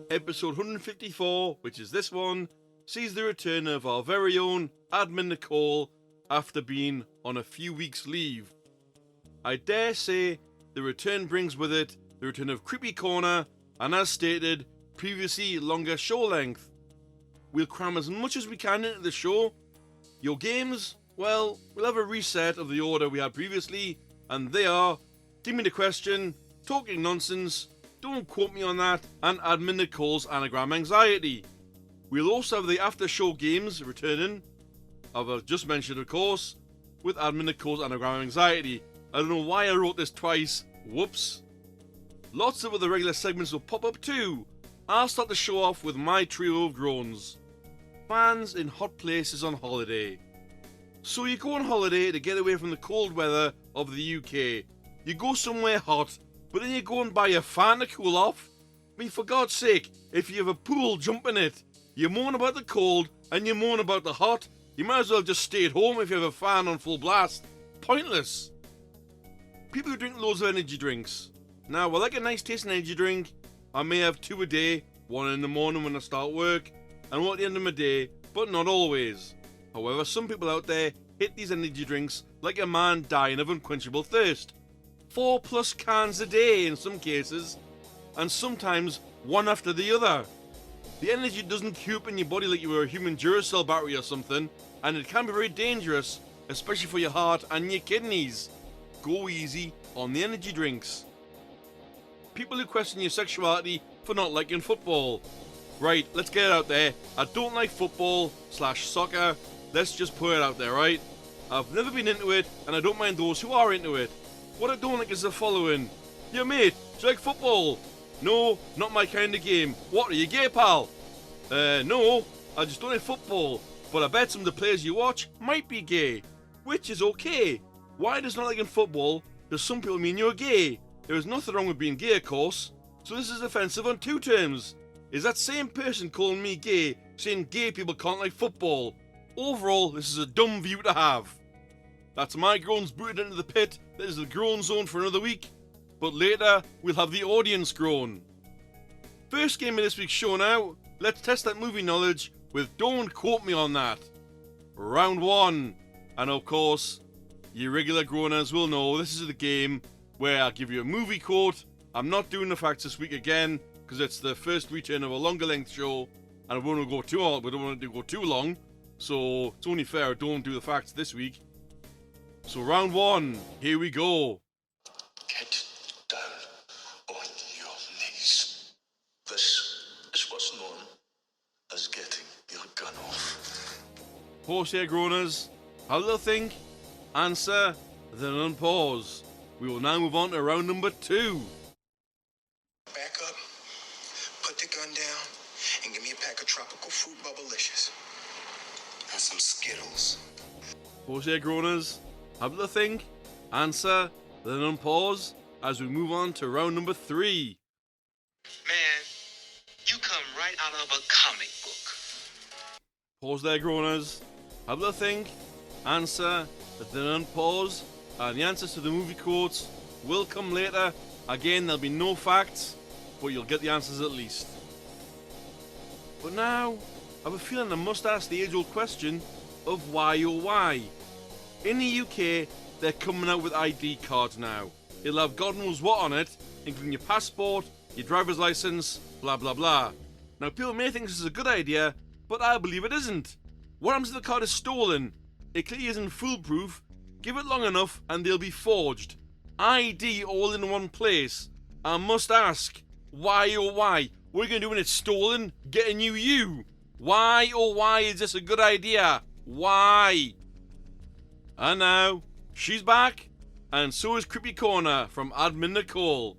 Episode 154, which is this one, sees the return of our very own Admin Nicole after being on a few weeks' leave. I dare say the return brings with it the return of Creepy Corner and, as stated, previously longer show length. We'll cram as much as we can into the show. Your games, well, we'll have a reset of the order we had previously, and they are Gimme Da Question, Talking Nonsense, Don't Quote Me on That, and Admin Nicole's Anagram Anxiety. We'll also have the after show games returning, I've just mentioned of course, with Admin Nicole's Anagram Anxiety. I don't know why I wrote this twice, whoops. Lots of other regular segments will pop up too. I'll start the show off with my trio of groans. Fans in hot places on holiday. So you go on holiday to get away from the cold weather of the UK. You go somewhere hot, but then you go and buy a fan to cool off? I mean, for God's sake, if you have a pool, jump in it. You moan about the cold, and you moan about the hot. You might as well just stay at home if you have a fan on full blast. Pointless. People who drink loads of energy drinks. Now, I like a nice tasting energy drink. I may have 2 a day, 1 in the morning when I start work, and 1 at the end of my day, but not always. However, some people out there hit these energy drinks like a man dying of unquenchable thirst. 4+ cans a day in some cases, and sometimes one after the other. The energy doesn't queue up in your body like you were a human Duracell battery or something, and it can be very dangerous, especially for your heart and your kidneys. Go easy on the energy drinks. People who question your sexuality for not liking football. Right, let's get it out there. I don't like football/soccer. Let's just put it out there, right? I've never been into it, and I don't mind those who are into it. What I don't like is the following. Yeah, mate, do you like football? No, not my kind of game. What, are you gay, pal? No, I just don't like football. But I bet some of the players you watch might be gay. Which is okay. Why does not liking football to some people mean you're gay? There is nothing wrong with being gay, of course. So this is offensive on 2 terms. Is that same person calling me gay saying gay people can't like football? Overall, this is a dumb view to have. That's my groans booted into the pit. That is the groan zone for another week. But later, we'll have the audience groan. First game of this week's show now. Let's test that movie knowledge with Don't Quote Me on That. Round 1. And of course, you regular groaners will know this is the game where I'll give you a movie quote. I'm not doing the facts this week again because it's the first return of a longer length show and I don't want to go too long, but I don't want it to go too long. So it's only fair I don't do the facts this week. So round 1, here we go. Get down on your knees. This is what's known as getting your gun off. Pause here, groaners. Have a little think, answer, then unpause. We will now move on to round number 2. Back up, put the gun down, and give me a pack of tropical fruit bubblicious. And some Skittles. Pause here, groaners. Have a little think, answer, then unpause as we move on to round number 3. Man, you come right out of a comic book. Pause there, groaners. Have a little think, answer, then unpause, and the answers to the movie quotes will come later. Again, there'll be no facts, but you'll get the answers at least. But now, I have a feeling I must ask the age-old question of why oh why. In the UK, they're coming out with ID cards now. It'll have God knows what on it, including your passport, your driver's license, blah blah blah. Now people may think this is a good idea, but I believe it isn't. What happens if the card is stolen? It clearly isn't foolproof. Give it long enough and they'll be forged. ID all in one place. I must ask, why oh why? What are you going to do when it's stolen? Get a new you. Why oh why is this a good idea? Why? And now, she's back, and so is Creepy Corner from Admin Nicole.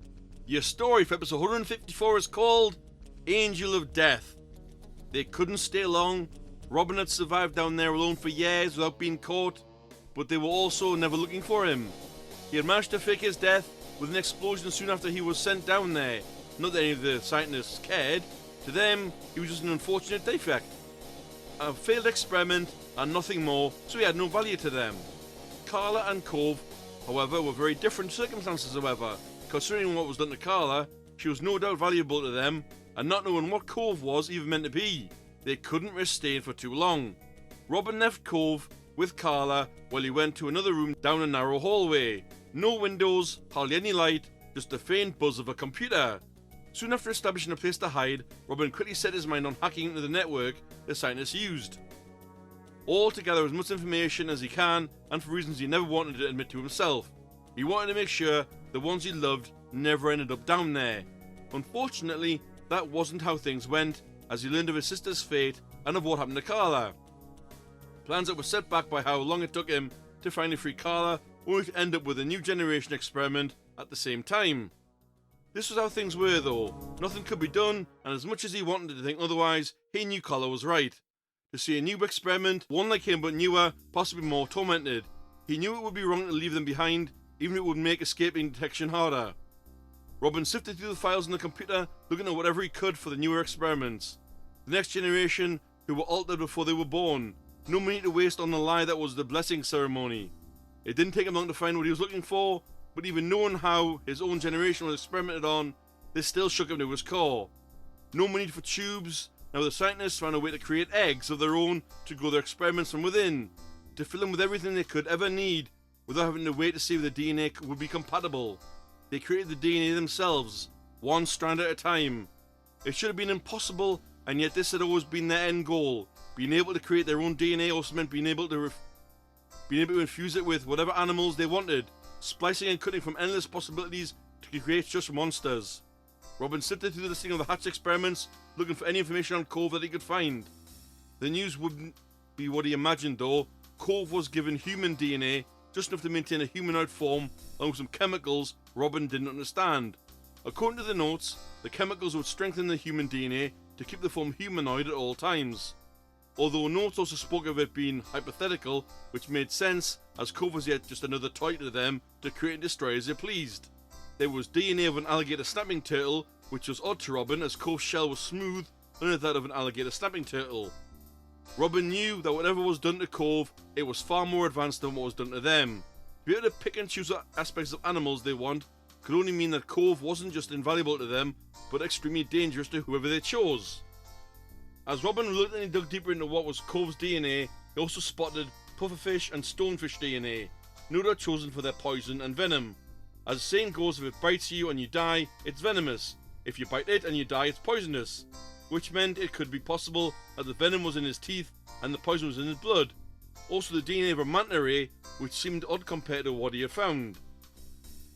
Your story for episode 154 is called Angel of Death. They couldn't stay long. Robin had survived down there alone for years without being caught, but they were also never looking for him. He had managed to fake his death with an explosion soon after he was sent down there. Not that any of the scientists cared. To them, he was just an unfortunate defect. A failed experiment and nothing more, so he had no value to them. Carla and Cove, however, were very different circumstances, however. Considering what was done to Carla, she was no doubt valuable to them, and not knowing what Cove was even meant to be, they couldn't risk staying for too long. Robin left Cove with Carla while he went to another room down a narrow hallway. No windows, hardly any light, just the faint buzz of a computer. Soon after establishing a place to hide, Robin quickly set his mind on hacking into the network the scientists used. All to gather as much information as he can, and for reasons he never wanted to admit to himself. He wanted to make sure the ones he loved never ended up down there. Unfortunately, that wasn't how things went, as he learned of his sister's fate and of what happened to Carla. Plans that were set back by how long it took him to finally free Carla, only to end up with a new generation experiment at the same time. This was how things were though. Nothing could be done, and as much as he wanted to think otherwise, he knew Carla was right. To see a new experiment, one like him but newer, possibly more tormented. He knew it would be wrong to leave them behind, even if it would make escaping detection harder. Robin sifted through the files on the computer, looking at whatever he could for the newer experiments. The next generation, who were altered before they were born. No money to waste on the lie that was the blessing ceremony. It didn't take him long to find what he was looking for, but even knowing how his own generation was experimented on, this still shook him to his core. No money for tubes. Now the scientists found a way to create eggs of their own to grow their experiments from within, to fill them with everything they could ever need, without having to wait to see if the DNA would be compatible. They created the DNA themselves, one strand at a time. It should have been impossible, and yet this had always been their end goal. Being able to create their own DNA also meant being able to infuse it with whatever animals they wanted, splicing and cutting from endless possibilities to create just monsters. Robin sifted through the listing of the hatch experiments, looking for any information on Cove that he could find. The news wouldn't be what he imagined though. Cove was given human DNA, just enough to maintain a humanoid form, along with some chemicals Robin didn't understand. According to the notes, the chemicals would strengthen the human DNA to keep the form humanoid at all times. Although notes also spoke of it being hypothetical, which made sense, as Cove was yet just another toy to them to create and destroy as they pleased. There was DNA of an alligator snapping turtle, which was odd to Robin as Cove's shell was smooth, unlike that of an alligator snapping turtle. Robin knew that whatever was done to Cove, it was far more advanced than what was done to them. To be able to pick and choose aspects of animals they want could only mean that Cove wasn't just invaluable to them, but extremely dangerous to whoever they chose. As Robin reluctantly dug deeper into what was Cove's DNA, he also spotted pufferfish and stonefish DNA, no doubt chosen for their poison and venom. As the saying goes, if it bites you and you die, it's venomous. If you bite it and you die, it's poisonous. Which meant it could be possible that the venom was in his teeth and the poison was in his blood. Also the DNA of a manta ray, which seemed odd compared to what he had found.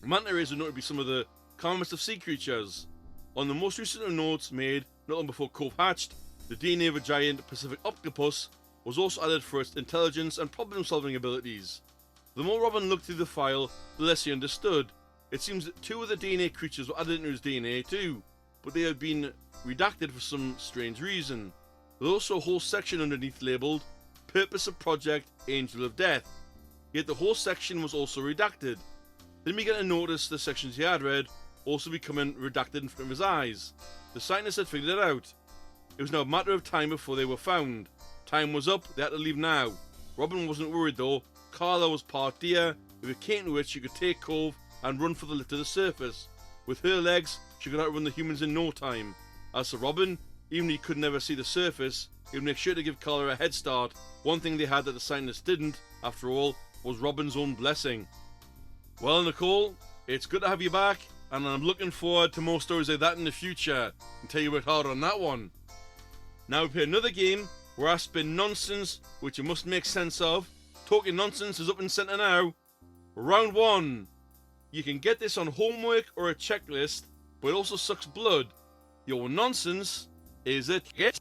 Manta rays are known to be some of the calmest of sea creatures. On the most recent of notes made, not long before Cove hatched, the DNA of a giant Pacific octopus was also added for its intelligence and problem-solving abilities. The more Robin looked through the file, the less he understood. It seems that two of the DNA creatures were added into his DNA too, but they had been redacted for some strange reason. There's also a whole section underneath labelled Purpose of Project Angel of Death, yet the whole section was also redacted. Then we get to notice the sections he had read also becoming redacted in front of his eyes. The scientists had figured it out. It was now a matter of time before they were found. Time was up, they had to leave now. Robin wasn't worried though. Carla was part deer. If it came to it, she could take Cove and run for the lift to the surface. With her legs, she could outrun the humans in no time. As for Robin, even if he could never see the surface, he would make sure to give Carla a head start. One thing they had that the scientists didn't, after all, was Robin's own blessing. Well, Nicole, it's good to have you back, and I'm looking forward to more stories like that in the future, until you work hard on that one. Now we play another game where I spin nonsense, which you must make sense of. Talking nonsense is up in centre now. Round 1. You can get this on homework or a checklist, but it also sucks blood. Your nonsense is a hit.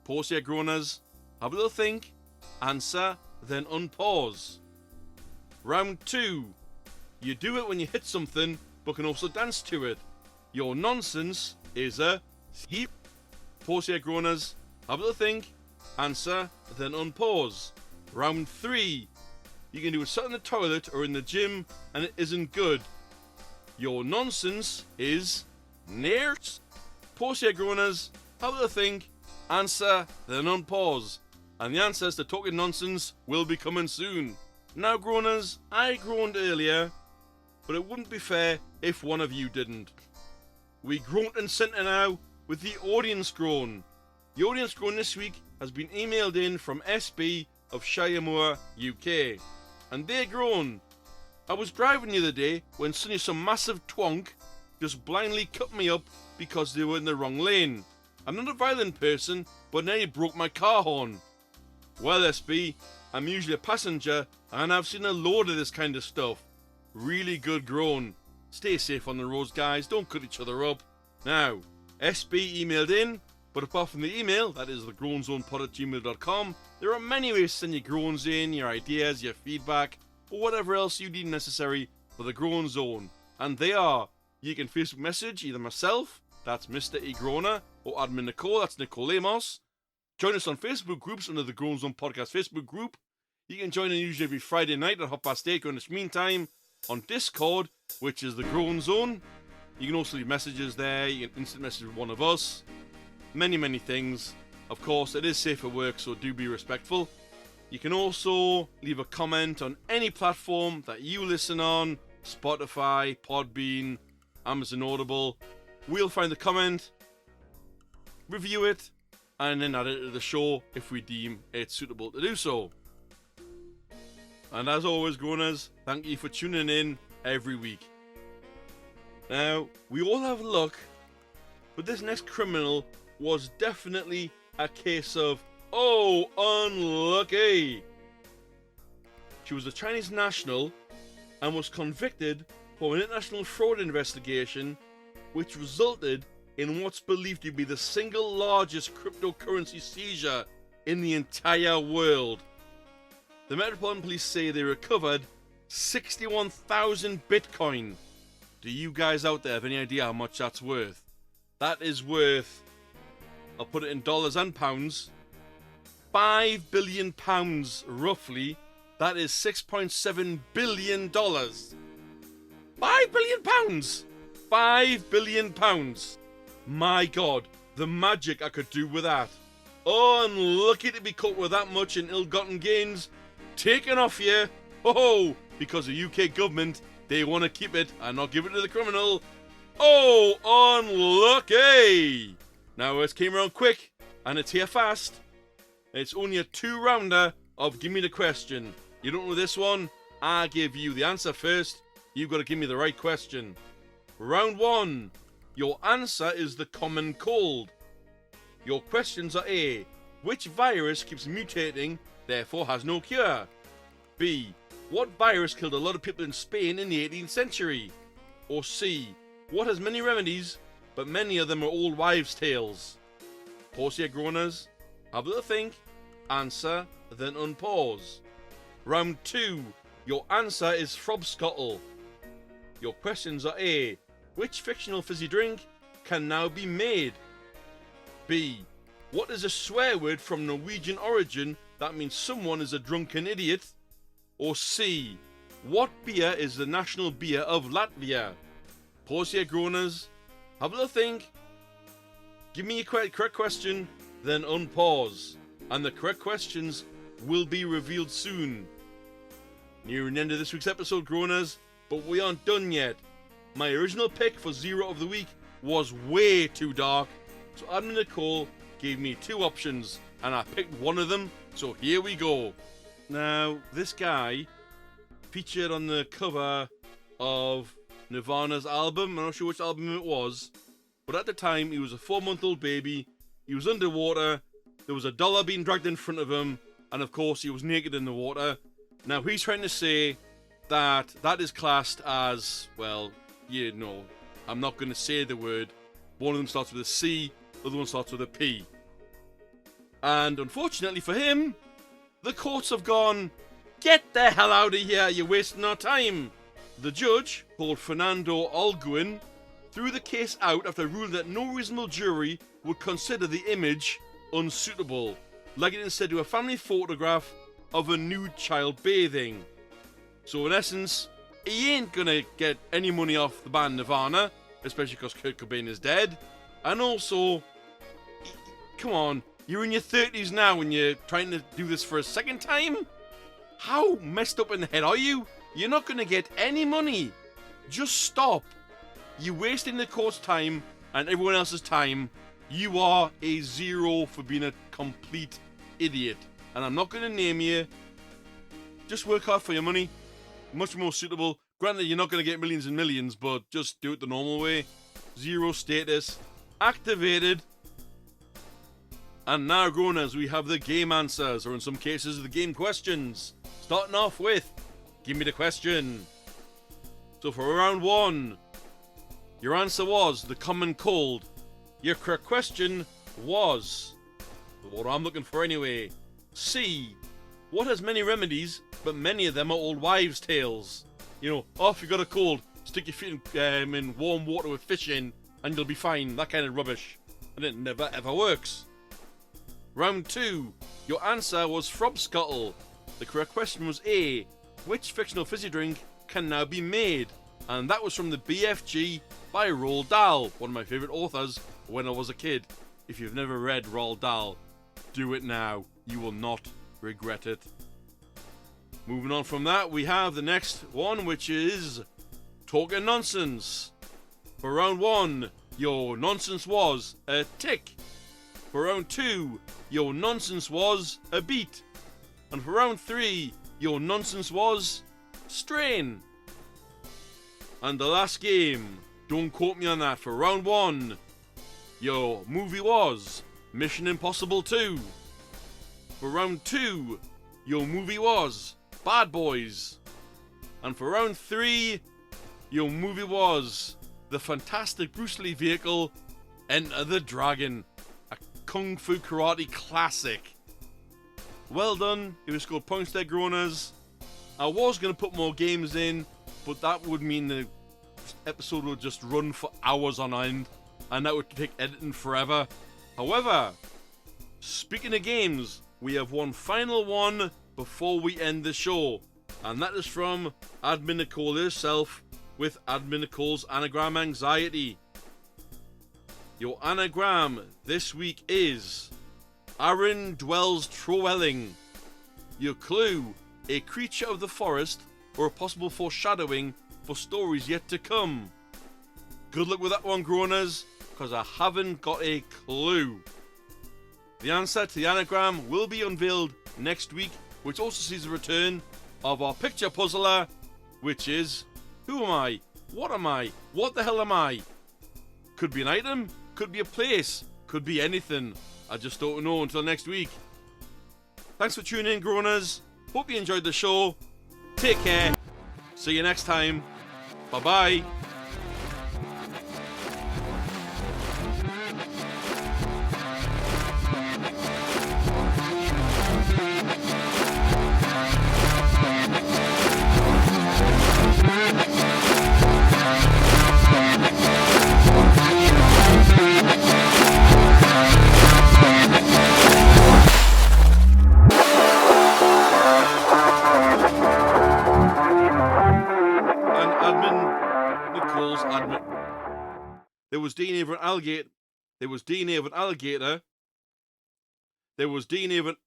Pause your groaners, have a little think, answer, then unpause. Round 2. You do it when you hit something, but can also dance to it. Your nonsense is a heap. Pause here, groaners. Have a little think. Answer, then unpause. Round 3. You can do a sit in the toilet or in the gym and it isn't good. Your nonsense is nears. Pause here, groaners. Have a little think. Answer, then unpause. And the answers to talking nonsense will be coming soon. Now, groaners, I groaned earlier, but it wouldn't be fair if one of you didn't. We groaned and sent it now with the audience groan. The audience groan this week has been emailed in from SB of Shiremoor, UK. And they groan. I was driving the other day when suddenly some massive twonk just blindly cut me up because they were in the wrong lane. I'm not a violent person, but nearly broke my car horn. Well, SB, I'm usually a passenger and I've seen a load of this kind of stuff. Really good groan. Stay safe on the roads, guys. Don't cut each other up. Now, SB emailed in, but apart from the email, that is thegroanzonepod@gmail.com, there are many ways to send your groans in, your ideas, your feedback, or whatever else you deem necessary for the Groan Zone. And they are, you can Facebook message either myself, that's Mr. E. Groaner, or Admin Nicole, that's Nicoles. Join us on Facebook groups under the Groan Zone Podcast Facebook group. You can join in usually every Friday night at 8:30 in the meantime on Discord, which is the Groan Zone. You can also leave messages there. You can instant message with one of us. Many, many things. Of course, it is safe for work, so do be respectful. You can also leave a comment on any platform that you listen on. Spotify, Podbean, Amazon Audible. We'll find the comment, review it, and then add it to the show if we deem it suitable to do so. And as always, groaners, thank you for tuning in every week. Now, we all have luck, but this next criminal was definitely a case of, oh, unlucky. She was a Chinese national and was convicted for an international fraud investigation which resulted in what's believed to be the single largest cryptocurrency seizure in the entire world. The Metropolitan Police say they recovered 61,000 Bitcoin. Do you guys out there have any idea how much that's worth? That is worth, I'll put it in dollars and pounds, £5 billion roughly. That is $6.7 billion. £5 billion! £5 billion! My God, the magic I could do with that. Unlucky to be caught with that much in ill-gotten gains. Taken off you. Oh, because the UK government, they want to keep it and not give it to the criminal. Oh, unlucky! Now it came around quick, and it's here fast. It's only a 2-rounder of Gimme Da Question. You don't know this one? I give you the answer first. You've got to give me the right question. Round 1. Your answer is the common cold. Your questions are A. Which virus keeps mutating, therefore has no cure? B. What virus killed a lot of people in Spain in the 18th century? Or C. What has many remedies, but many of them are old wives' tales? Pause here, groaners. Have a little think. Answer, then unpause. Round 2. Your answer is Frobscottle. Your questions are A. Which fictional fizzy drink can now be made? B. What is a swear word from Norwegian origin that means someone is a drunken idiot? Or C. What beer is the national beer of Latvia? Pause here, groaners. Have a little think. Give me a correct question, then unpause. And the correct questions will be revealed soon. Nearing the end of this week's episode, groaners, but we aren't done yet. My original pick for Zero of the Week was way too dark, so Admin Nicole gave me 2 options, and I picked one of them, so here we go. Now, this guy featured on the cover of Nirvana's album. I'm not sure which album it was, but at the time, he was a 4-month-old baby, he was underwater, there was a dollar being dragged in front of him, and of course, he was naked in the water. Now, he's trying to say that that is classed as, well, you know, I'm not going to say the word. One of them starts with a C, the other one starts with a P. And unfortunately for him, the courts have gone, get the hell out of here, you're wasting our time. The judge, called Fernando Alguin, threw the case out after ruling that no reasonable jury would consider the image unsuitable, liking it instead to a family photograph of a nude child bathing. So in essence, he ain't gonna get any money off the band Nirvana, especially because Kurt Cobain is dead. And also, come on, you're in your 30s now and you're trying to do this for a second time? How messed up in the head are you? You're not gonna get any money. Just stop. You're wasting the court's time and everyone else's time. You are a zero for being a complete idiot. And I'm not gonna name you. Just work hard for your money. Much more suitable. Granted, you're not gonna get millions and millions, but just do it the normal way. Zero status. Activated. And now, Groaners, we have the game answers, or in some cases, the game questions. Starting off with, Gimme Da Question. So for round 1, your answer was the common cold. Your correct question was, what I'm looking for anyway, C. What has many remedies, but many of them are old wives' tales? You know, oh, if you got a cold, stick your feet in warm water with fish in, and you'll be fine. That kind of rubbish. And it never ever works. Round 2, your answer was Frobscuttle. The correct question was A. Which fictional fizzy drink can now be made? And that was from the BFG by Roald Dahl, one of my favourite authors when I was a kid. If you've never read Roald Dahl, do it now. You will not regret it. Moving on from that, we have the next one, which is Talking Nonsense. For round 1, your nonsense was a tick. For round 2, your nonsense was a beat. And for round 3, your nonsense was strain. And the last game, don't quote me on that, for round 1, your movie was Mission Impossible 2. For round 2, your movie was Bad Boys. And for round 3, your movie was the fantastic Bruce Lee vehicle, Enter the Dragon, a Kung Fu Karate classic. Well done, you scored points there, Groaners. I was going to put more games in, but that would mean the episode would just run for hours on end, and that would take editing forever. However, speaking of games, we have one final one before we end the show, and that is from Admin Nicole herself with Admin Nicole's Anagram Anxiety. Your anagram this week is Aaron dwells trowelling. Your clue, a creature of the forest or a possible foreshadowing for stories yet to come. Good luck with that one, Groaners, because I haven't got a clue. The answer to the anagram will be unveiled next week, which also sees the return of our picture puzzler, which is, who am I? What am I? What the hell am I? Could be an item, could be a place, could be anything. I just don't know until next week. Thanks for tuning in, Groaners. Hope you enjoyed the show. Take care. See you next time. Bye-bye. There was DNA of an alligator. There was DNA of an alligator. There was DNA of an